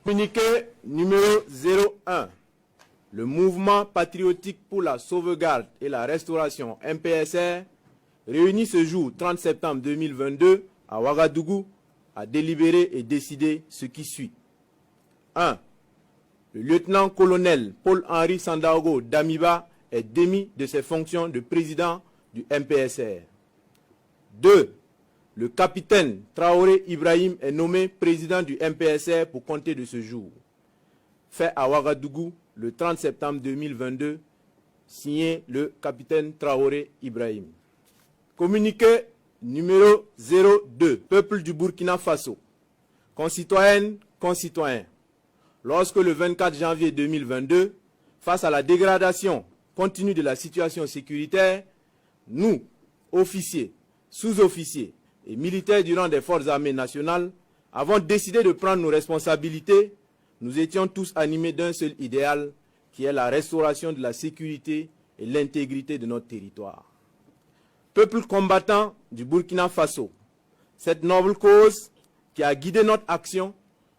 Communiqué numéro 01. Le mouvement patriotique pour la sauvegarde et la restauration MPSR, réuni ce jour 30 septembre 2022 à Ouagadougou, a délibéré et décidé ce qui suit. 1. Le lieutenant-colonel Paul-Henri Sandaogo Damiba est démis de ses fonctions de président du MPSR. 2. Le capitaine Traoré Ibrahim est nommé président du MPSR pour compter de ce jour. Fait à Ouagadougou le 30 septembre 2022, signé le capitaine Traoré Ibrahim. Communiqué numéro 02, peuple du Burkina Faso. Concitoyennes, concitoyens, lorsque le 24 janvier 2022, face à la dégradation continue de la situation sécuritaire, nous, officiers, sous-officiers et militaires du rang des forces armées nationales, avons décidé de prendre nos responsabilités. Nous étions tous animés d'un seul idéal, qui est la restauration de la sécurité et l'intégrité de notre territoire. Peuple combattant du Burkina Faso, cette noble cause qui a guidé notre action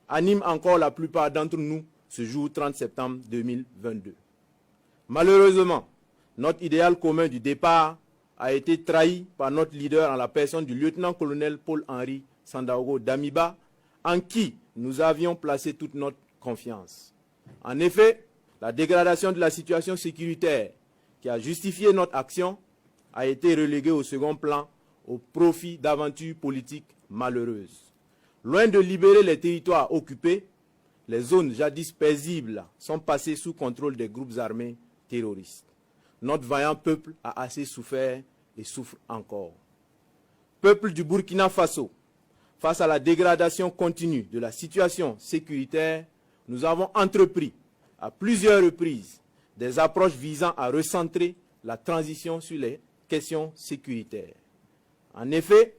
anime encore la plupart d'entre nous ce jour 30 septembre 2022. Malheureusement, notre idéal commun du départ a été trahi par notre leader en la personne du lieutenant-colonel Paul-Henri Sandaogo Damiba, en qui nous avions placé toute notre confiance. En effet, la dégradation de la situation sécuritaire qui a justifié notre action a été reléguée au second plan au profit d'aventures politiques malheureuses. Loin de libérer les territoires occupés, les zones jadis paisibles sont passées sous contrôle des groupes armés terroristes. Notre vaillant peuple a assez souffert et souffre encore. Peuple du Burkina Faso, face à la dégradation continue de la situation sécuritaire, nous avons entrepris à plusieurs reprises des approches visant à recentrer la transition sur les questions sécuritaires. En effet,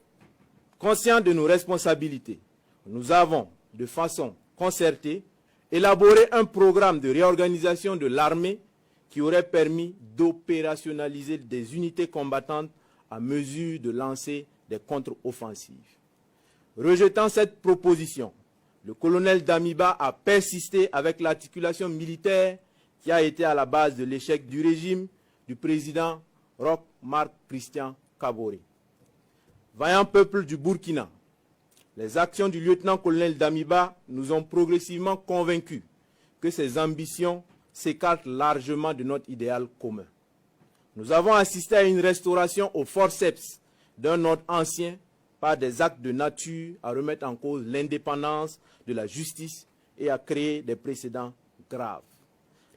conscients de nos responsabilités, nous avons, de façon concertée, élaboré un programme de réorganisation de l'armée qui aurait permis d'opérationnaliser des unités combattantes à mesure de lancer des contre-offensives. Rejetant cette proposition, le colonel Damiba a persisté avec l'articulation militaire qui a été à la base de l'échec du régime du président Roch Marc Christian Kaboré. Vaillant peuple du Burkina, les actions du lieutenant-colonel Damiba nous ont progressivement convaincus que ses ambitions s'écartent largement de notre idéal commun. Nous avons assisté à une restauration au forceps d'un ordre ancien par des actes de nature à remettre en cause l'indépendance de la justice et à créer des précédents graves.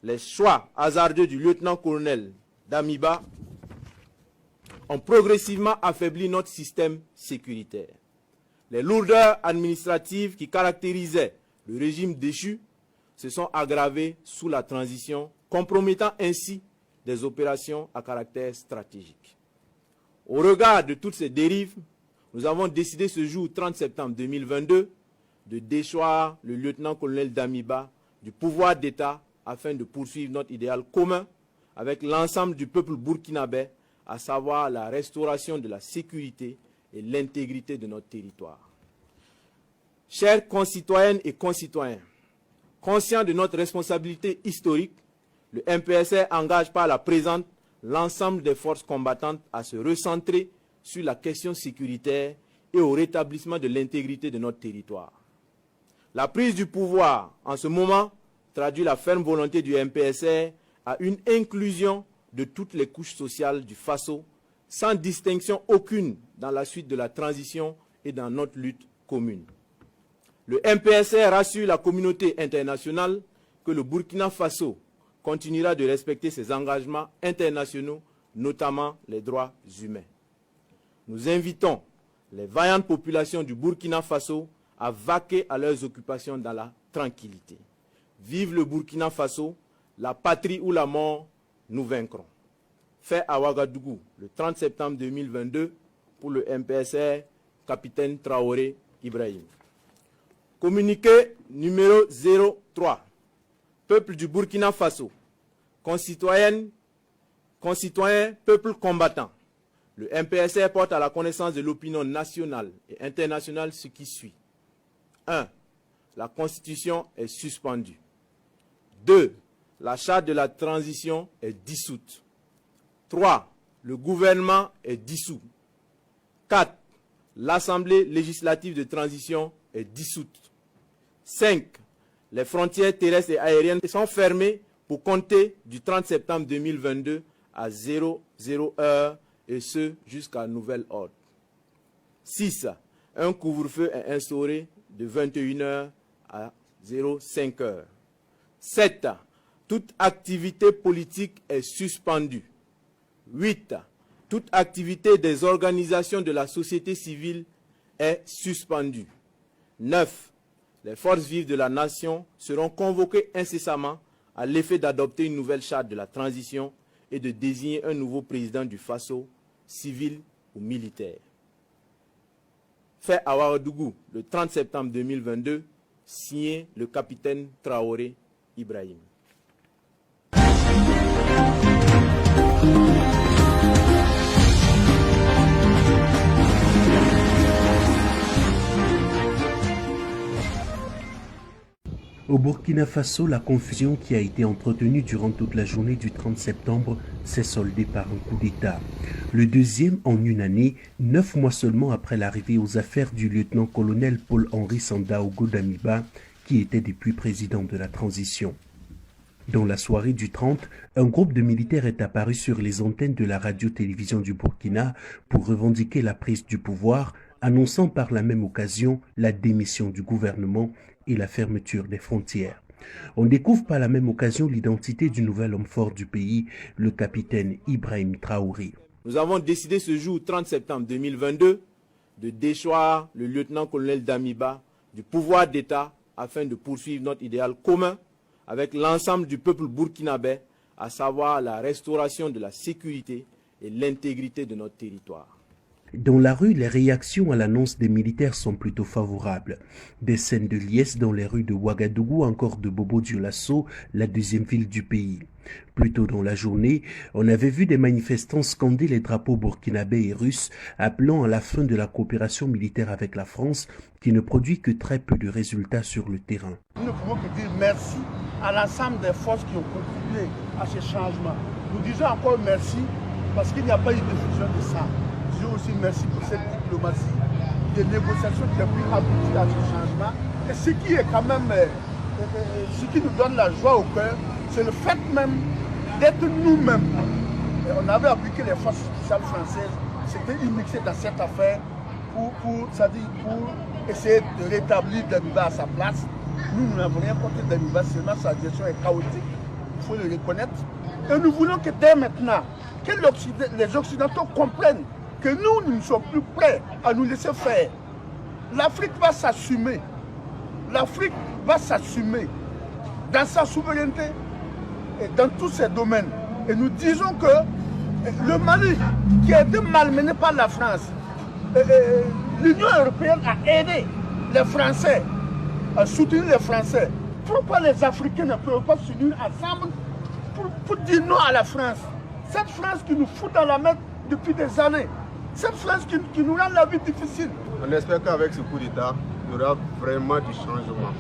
Les choix hasardeux du lieutenant-colonel Damiba ont progressivement affaibli notre système sécuritaire. Les lourdeurs administratives qui caractérisaient le régime déchu se sont aggravées sous la transition, compromettant ainsi des opérations à caractère stratégique. Au regard de toutes ces dérives, nous avons décidé ce jour 30 septembre 2022 de déchoir le lieutenant-colonel Damiba du pouvoir d'État afin de poursuivre notre idéal commun avec l'ensemble du peuple burkinabé, à savoir la restauration de la sécurité et l'intégrité de notre territoire. Chers concitoyennes et concitoyens, conscients de notre responsabilité historique, le MPSR engage par la présente l'ensemble des forces combattantes à se recentrer sur la question sécuritaire et au rétablissement de l'intégrité de notre territoire. La prise du pouvoir en ce moment traduit la ferme volonté du MPSR à une inclusion de toutes les couches sociales du Faso, sans distinction aucune dans la suite de la transition et dans notre lutte commune. Le MPSR rassure la communauté internationale que le Burkina Faso continuera de respecter ses engagements internationaux, notamment les droits humains. Nous invitons les vaillantes populations du Burkina Faso à vaquer à leurs occupations dans la tranquillité. Vive le Burkina Faso, la patrie ou la mort, nous vaincrons. Fait à Ouagadougou le 30 septembre 2022 pour le MPSR, capitaine Traoré Ibrahim. Communiqué numéro 03. Peuple du Burkina Faso, concitoyennes, concitoyens, peuple combattant. Le MPSR porte à la connaissance de l'opinion nationale et internationale ce qui suit. 1. la Constitution est suspendue. 2. La charte de la transition est dissoute. 3. Le gouvernement est dissous. 4. L'Assemblée législative de transition est dissoute. 5. Les frontières terrestres et aériennes sont fermées pour compter du 30 septembre 2022 à 00 heure et ce jusqu'à nouvel ordre. 6. Un couvre-feu est instauré de 21 h à 05 h. 7. Toute activité politique est suspendue. 8. Toute activité des organisations de la société civile est suspendue. 9. Les forces vives de la nation seront convoquées incessamment à l'effet d'adopter une nouvelle charte de la transition et de désigner un nouveau président du Faso, civil ou militaire. Fait à Ouagadougou le 30 septembre 2022, signé le capitaine Traoré Ibrahim. Au Burkina Faso, la confusion qui a été entretenue durant toute la journée du 30 septembre s'est soldée par un coup d'État. Le deuxième en une année, 9 mois seulement après l'arrivée aux affaires du lieutenant-colonel Paul-Henri Sandaogo Damiba, qui était depuis président de la transition. Dans la soirée du 30, un groupe de militaires est apparu sur les antennes de la radio-télévision du Burkina pour revendiquer la prise du pouvoir, annonçant par la même occasion la démission du gouvernement et la fermeture des frontières. On découvre par la même occasion l'identité du nouvel homme fort du pays, le capitaine Ibrahim Traoré. Nous avons décidé ce jour 30 septembre 2022 de déchoir le lieutenant-colonel Damiba du pouvoir d'État afin de poursuivre notre idéal commun avec l'ensemble du peuple burkinabé, à savoir la restauration de la sécurité et l'intégrité de notre territoire. Dans la rue, les réactions à l'annonce des militaires sont plutôt favorables. Des scènes de liesse dans les rues de Ouagadougou, encore de Bobo-Dioulasso, la deuxième ville du pays. Plus tôt dans la journée, on avait vu des manifestants scander les drapeaux burkinabés et russes, appelant à la fin de la coopération militaire avec la France, qui ne produit que très peu de résultats sur le terrain. Nous ne pouvons que dire merci à l'ensemble des forces qui ont contribué à ce changement. Nous disons encore merci parce qu'il n'y a pas eu de diffusion de ça. Je dis aussi merci pour cette diplomatie des négociations qui a pu aboutir à ce changement. Et ce qui est quand même, ce qui nous donne la joie au cœur, c'est le fait même d'être nous-mêmes. On avait appris que les forces spéciales françaises s'étaient immixées dans cette affaire pour essayer de rétablir Damiba à sa place. Nous n'avons rien contre Damiba, seulement sa gestion est chaotique, il faut le reconnaître. Et nous voulons que dès maintenant, que les Occidentaux comprennent que nous ne sommes plus prêts à nous laisser faire. L'Afrique va s'assumer. L'Afrique va s'assumer dans sa souveraineté et dans tous ses domaines. Et nous disons que le Mali, qui a été malmené par la France, l'Union européenne a aidé les Français, à soutenir les Français. Pourquoi les Africains ne peuvent pas s'unir ensemble pour dire non à la France? Cette France qui nous fout dans la mer depuis des années. Cette France qui nous rend la vie difficile. On espère qu'avec ce coup d'État, il y aura vraiment du changement.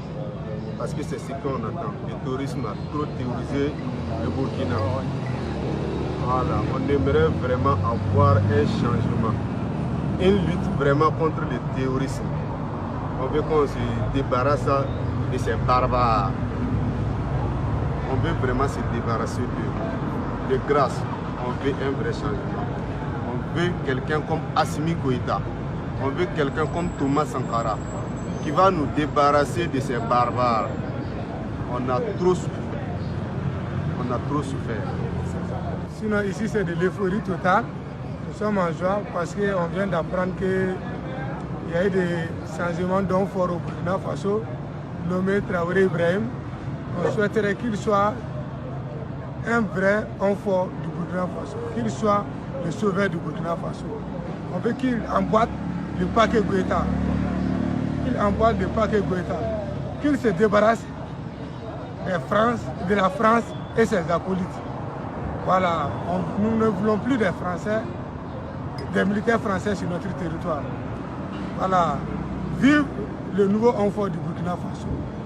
Parce que c'est ce qu'on attend. Le tourisme a trop terrorisé le Burkina. Voilà, on aimerait vraiment avoir un changement. Une lutte vraiment contre le terrorisme. On veut qu'on se débarrasse de ces barbares. On veut vraiment se débarrasser d'eux. De grâce, on veut un vrai changement. On veut quelqu'un comme Assimi Goïta. On veut quelqu'un comme Thomas Sankara qui va nous débarrasser de ces barbares. On a trop souffert. On a trop souffert. Sinon ici c'est de l'euphorie totale. Nous sommes en joie parce qu'on vient d'apprendre qu'il y a eu des changements d'hommes forts au Burkina Faso, nommé Traoré Ibrahim. On souhaiterait qu'il soit un vrai homme fort du Burkina Faso, qu'il soit le sauveur du Burkina Faso. On veut qu'il emboîte le paquet Goïta, qu'il se débarrasse de la France et ses acolytes. Voilà, nous ne voulons plus des Français, des militaires français sur notre territoire. Voilà, vive le nouveau homme fort du Burkina. Burkina Faso.